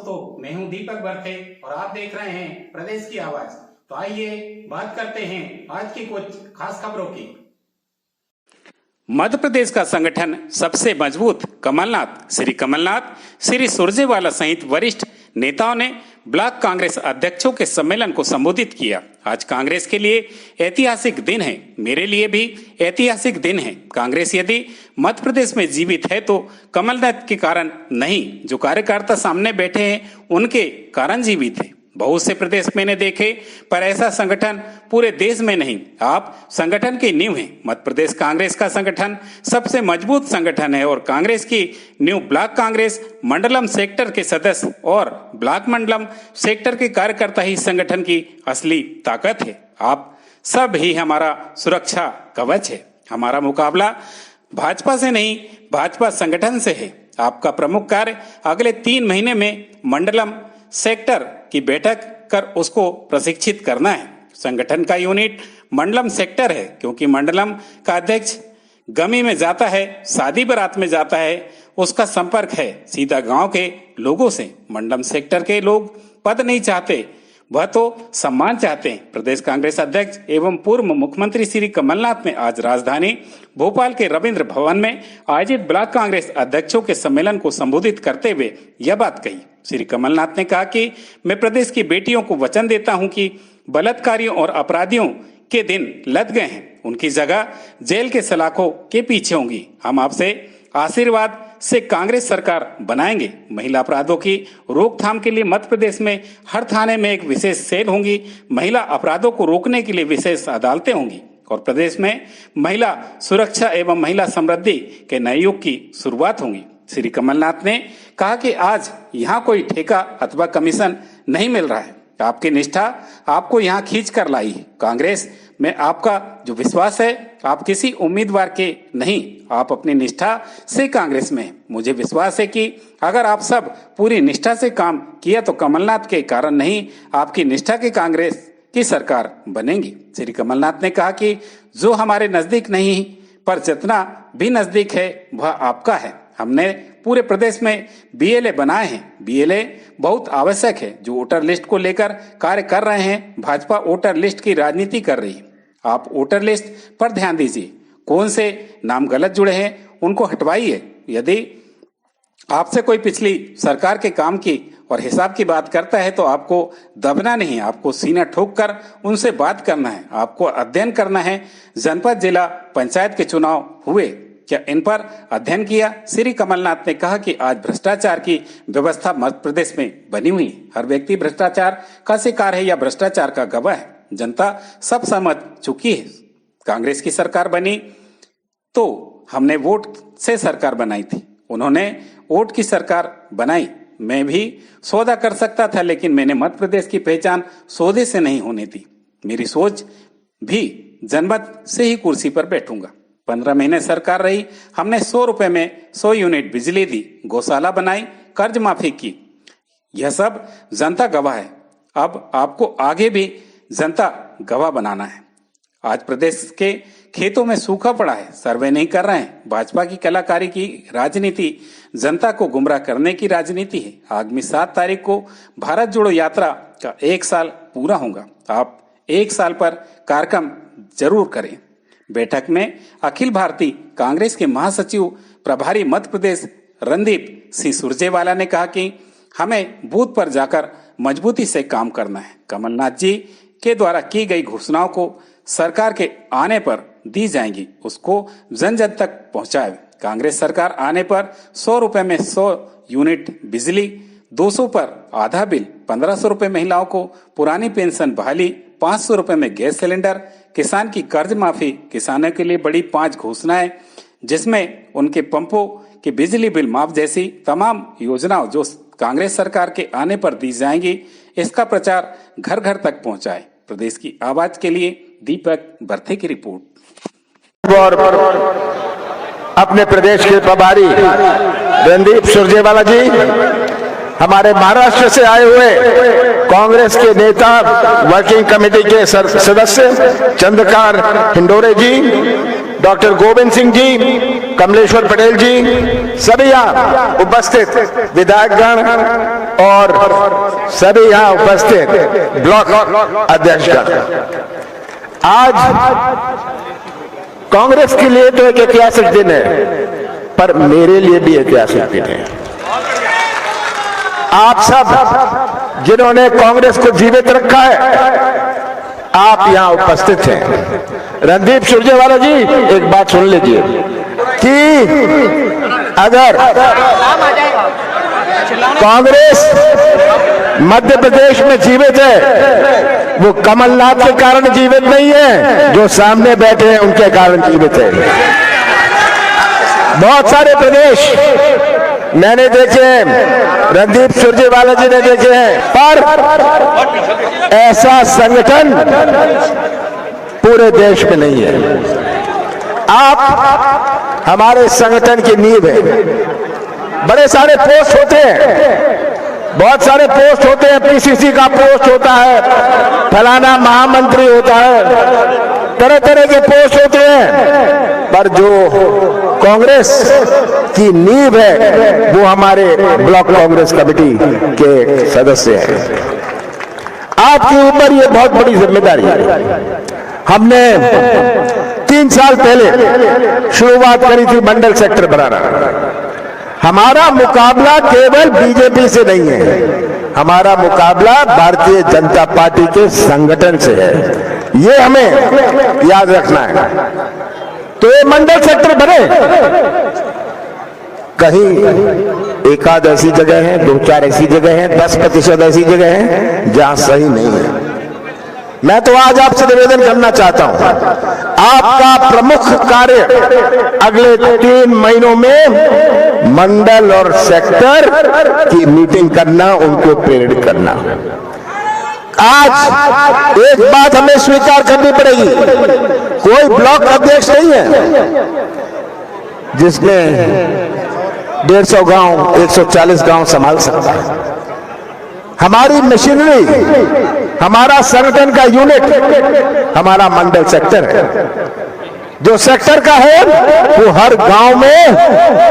दोस्तों, मैं हूं दीपक बर्थे और आप देख रहे हैं प्रदेश की आवाज। तो आइए बात करते हैं आज की कुछ खास खबरों की। मध्य प्रदेश का संगठन सबसे मजबूत कमलनाथ, श्री सुरजेवाला सहित वरिष्ठ नेताओं ने ब्लॉक कांग्रेस अध्यक्षों के सम्मेलन को संबोधित किया। आज कांग्रेस के लिए ऐतिहासिक दिन है, मेरे लिए भी ऐतिहासिक दिन है। कांग्रेस यदि मध्य प्रदेश में जीवित है तो कमलनाथ के कारण नहीं, जो कार्यकर्ता सामने बैठे हैं उनके कारण जीवित है। बहुत से प्रदेश मैंने देखे, पर ऐसा संगठन पूरे देश में नहीं। आप संगठन की नींव हैं। मध्य प्रदेश कांग्रेस का संगठन सबसे मजबूत संगठन है और कांग्रेस की नींव ब्लॉक कांग्रेस मंडलम सेक्टर के सदस्य और ब्लॉक मंडलम सेक्टर के कार्यकर्ता ही संगठन की असली ताकत है। आप सब ही हमारा सुरक्षा कवच है। हमारा मुकाबला भाजपा से नहीं, भाजपा संगठन से है। आपका प्रमुख कार्य अगले 3 महीने में मंडलम सेक्टर की बैठक कर उसको प्रशिक्षित करना है। संगठन का यूनिट मंडलम सेक्टर है, क्योंकि मंडलम का अध्यक्ष गमी में जाता है, शादी बारात में जाता है, उसका संपर्क है सीधा गांव के लोगों से। मंडलम सेक्टर के लोग पद नहीं चाहते, वह तो सम्मान चाहते हैं। प्रदेश कांग्रेस अध्यक्ष एवं पूर्व मुख्यमंत्री श्री कमलनाथ ने आज राजधानी भोपाल के रविंद्र भवन में आयोजित ब्लॉक कांग्रेस अध्यक्षों के सम्मेलन को संबोधित करते हुए यह बात कही। श्री कमलनाथ ने कहा कि मैं प्रदेश की बेटियों को वचन देता हूं कि बलात्कारियों और अपराधियों के दिन लद गए हैं, उनकी जगह जेल के सलाखों के पीछे होंगी। हम आपसे आशीर्वाद से कांग्रेस सरकार बनाएंगे। महिला अपराधों की रोकथाम के लिए मध्य प्रदेश में हर थाने में एक विशेष सेल होंगी। महिला अपराधों को रोकने के लिए विशेष अदालतें होंगी और प्रदेश में महिला सुरक्षा एवं महिला समृद्धि के नए युग की शुरुआत होगी। श्री कमलनाथ ने कहा कि आज यहाँ कोई ठेका अथवा कमीशन नहीं मिल रहा है। आपकी निष्ठा आपको यहाँ खींच कर लाई है। कांग्रेस में आपका जो विश्वास है, आप किसी उम्मीदवार के नहीं, आप अपनी निष्ठा से कांग्रेस में हैं। मुझे विश्वास है कि अगर आप सब पूरी निष्ठा से काम किया तो कमलनाथ के कारण नहीं, आपकी निष्ठा की कांग्रेस की सरकार बनेगी। श्री कमलनाथ ने कहा कि जो हमारे नजदीक नहीं पर जितना भी नजदीक है वह आपका है। हमने पूरे प्रदेश में बीएलए बनाए हैं। बीएलए बहुत आवश्यक है। जो वोटर लिस्ट को लेकर कार्य कर रहे हैं, भाजपा वोटर लिस्ट की राजनीति कर रही है। आप वोटर लिस्ट पर ध्यान दीजिए, कौन से नाम गलत जुड़े हैं उनको हटवाइए। यदि आपसे कोई पिछली सरकार के काम की और हिसाब की बात करता है तो आपको दबना नहीं, आपको सीना ठोक कर उनसे बात करना है। आपको अध्ययन करना है। जनपद, जिला, पंचायत के चुनाव हुए, क्या इन पर अध्ययन किया? श्री कमलनाथ ने कहा कि आज भ्रष्टाचार की व्यवस्था मध्य प्रदेश में बनी हुई है। हर व्यक्ति भ्रष्टाचार का शिकार है या भ्रष्टाचार का गवाह है। जनता सब समझ चुकी है। कांग्रेस की सरकार बनी तो हमने वोट से सरकार बनाई थी, उन्होंने वोट की सरकार बनाई। मैं भी सौदा कर सकता था, लेकिन मैंने मध्य प्रदेश की पहचान सौदे से नहीं होने दी। मेरी सोच भी जनमत से ही कुर्सी पर बैठूंगा। 15 महीने सरकार रही, हमने 100 रुपए में 100 यूनिट बिजली दी, गौशाला बनाई, कर्ज माफी की। यह सब जनता गवाह है। अब आपको आगे भी जनता गवाह बनाना है। आज प्रदेश के खेतों में सूखा पड़ा है, सर्वे नहीं कर रहे हैं। भाजपा की कलाकारी की राजनीति जनता को गुमराह करने की राजनीति है। आगामी 7 तारीख को भारत जोड़ो यात्रा का 1 साल पूरा होगा। आप 1 साल पर कार्यक्रम जरूर करें। बैठक में अखिल भारतीय कांग्रेस के महासचिव प्रभारी मध्य प्रदेश रणदीप सिंह सुरजेवाला ने कहा कि हमें बूथ पर जाकर मजबूती से काम करना है। कमलनाथ जी के द्वारा की गई घोषणाओं को सरकार के आने पर दी जाएंगी, उसको जन जन तक पहुंचाए। कांग्रेस सरकार आने पर 100 रुपए में 100 यूनिट बिजली, 200 पर आधा बिल, 1500 रुपए महिलाओं को पुरानी पेंशन बहाली, 500 रुपए में गैस सिलेंडर, किसान की कर्ज माफी, किसानों के लिए बड़ी 5 घोषणाएं, जिसमें उनके पंपों के बिजली बिल माफ जैसी तमाम योजनाओं जो कांग्रेस सरकार के आने पर दी जाएंगी, इसका प्रचार घर घर तक पहुंचाए। प्रदेश की आवाज के लिए दीपक बर्थे की रिपोर्ट। और अपने प्रदेश के प्रभारी रणदीप सुरजेवाला जी, हमारे महाराष्ट्र से आए हुए कांग्रेस के नेता, वर्किंग कमेटी के सदस्य चंद्रकार हिंडोरे जी, डॉक्टर गोविंद सिंह जी, कमलेश्वर पटेल जी, सभी यहाँ उपस्थित विधायकगण और सभी यहाँ उपस्थित ब्लॉक अध्यक्षगण, आज कांग्रेस के लिए तो एक ऐतिहासिक दिन है, पर मेरे लिए भी ऐतिहासिक दिन है। आप सब जिन्होंने कांग्रेस को जीवित रखा है, आप यहां उपस्थित हैं। रणदीप सुरजेवाला जी, एक बात सुन लीजिए कि अगर कांग्रेस मध्य प्रदेश में जीवित है, वो कमलनाथ के कारण जीवित नहीं है, जो सामने बैठे हैं उनके कारण जीवित है। बहुत सारे प्रदेश मैंने देखे हैं, रणदीप सुरजेवाला जी ने देखे हैं, पर ऐसा संगठन पूरे देश में नहीं है। आप हमारे संगठन की नींव है। बड़े सारे पोस्ट होते हैं, बहुत सारे पोस्ट होते हैं, पीसीसी का पोस्ट होता है, फलाना महामंत्री होता है, तरह तरह के पोस्ट होते हैं, पर जो कांग्रेस की नींव है वो हमारे ब्लॉक कांग्रेस कमेटी के सदस्य हैं। आपके ऊपर ये बहुत बड़ी जिम्मेदारी है। हमने 3 साल पहले शुरुआत करी थी मंडल सेक्टर बनाना। हमारा मुकाबला केवल बीजेपी से नहीं है, हमारा मुकाबला भारतीय जनता पार्टी के संगठन से है। ये हमें याद रखना है। तो ये मंडल सेक्टर बने, कहीं एकाध ऐसी जगह है, 2-4 ऐसी जगह है, 10% ऐसी जगह है जहां सही नहीं है। मैं तो आज आपसे निवेदन करना चाहता हूं, आपका प्रमुख कार्य अगले 3 महीनों में मंडल और सेक्टर की मीटिंग करना, उनको प्रेरित करना। आज एक बात हमें स्वीकार करनी पड़ेगी, कोई ब्लॉक अध्यक्ष नहीं है जिसने 150 गांव, 140 गांव संभाल सकता है। हमारी मशीनरी, हमारा संगठन का यूनिट हमारा मंडल सेक्टर है। जो सेक्टर का है वो हर गांव में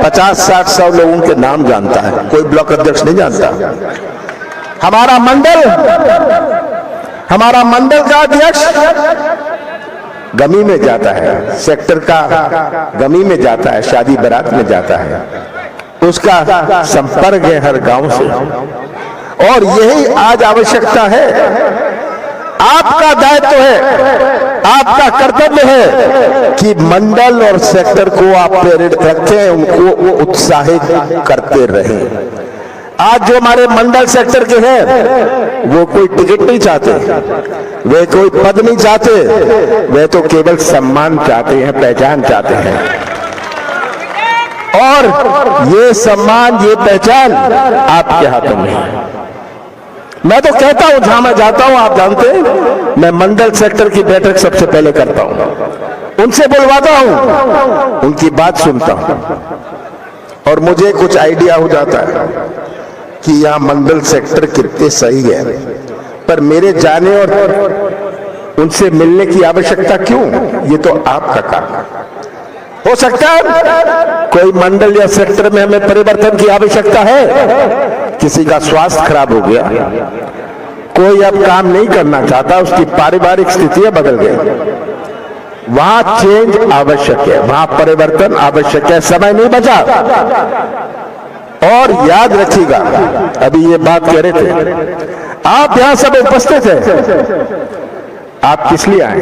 50, 60, 100 लोगों के नाम जानता है, कोई ब्लॉक अध्यक्ष नहीं जानता। हमारा मंडल का अध्यक्ष गमी में जाता है, सेक्टर का गमी में जाता है, शादी बारात में जाता है, उसका संपर्क है हर गांव से। और यही आज आवश्यकता है। आपका दायित्व है, आपका कर्तव्य है कि मंडल और सेक्टर को आप प्रेरित रखें, उनको वो उत्साहित करते रहें। आज जो हमारे मंडल सेक्टर के हैं वो कोई टिकट नहीं चाहते, वे कोई पद नहीं चाहते, वे तो केवल सम्मान चाहते हैं, पहचान चाहते हैं। और ये सम्मान, ये पहचान आपके हाथों में है। मैं तो कहता हूं, जहां मैं जाता हूं, आप जानते हैं, मैं मंडल सेक्टर की बैठक सबसे पहले करता हूं, उनसे बुलवाता हूं, उनकी बात सुनता हूं, और मुझे कुछ आइडिया हो जाता है कि यहां मंडल सेक्टर कितने सही है। पर मेरे जाने और उनसे मिलने की आवश्यकता क्यों? ये तो आपका काम है। हो सकता है कोई मंडल या सेक्टर में हमें परिवर्तन की आवश्यकता है, किसी का स्वास्थ्य खराब हो गया, कोई अब काम नहीं करना चाहता, उसकी पारिवारिक स्थितियां बदल गई, वहां चेंज आवश्यक है, वहां परिवर्तन आवश्यक है, समय नहीं बचा। और याद रखिएगा, अभी ये बात कह रहे थे, आप यहां सब उपस्थित हैं, आप किस लिए आए?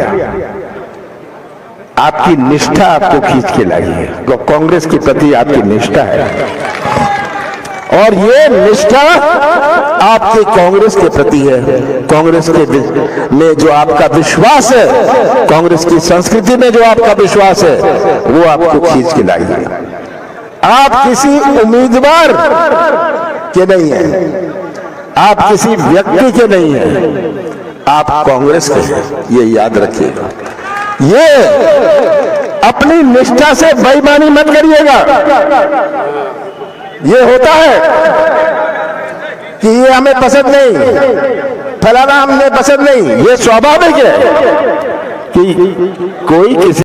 आपकी निष्ठा आपको खींच के लाई है, कांग्रेस के प्रति आपकी निष्ठा है, और ये निष्ठा आपके कांग्रेस के प्रति है। कांग्रेस के में जो आपका विश्वास है, कांग्रेस की संस्कृति में जो आपका विश्वास है, वो आपको खींच के लाई है। आप किसी उम्मीदवार के नहीं हैं, आप किसी व्यक्ति के नहीं हैं, आप कांग्रेस के हैं, ये याद रखिएगा। ये अपनी निष्ठा से बेईमानी मत करिएगा। ये होता है कि ये हमें पसंद नहीं, फलाना हमें पसंद नहीं, ये स्वाभाविक है कि कोई किसी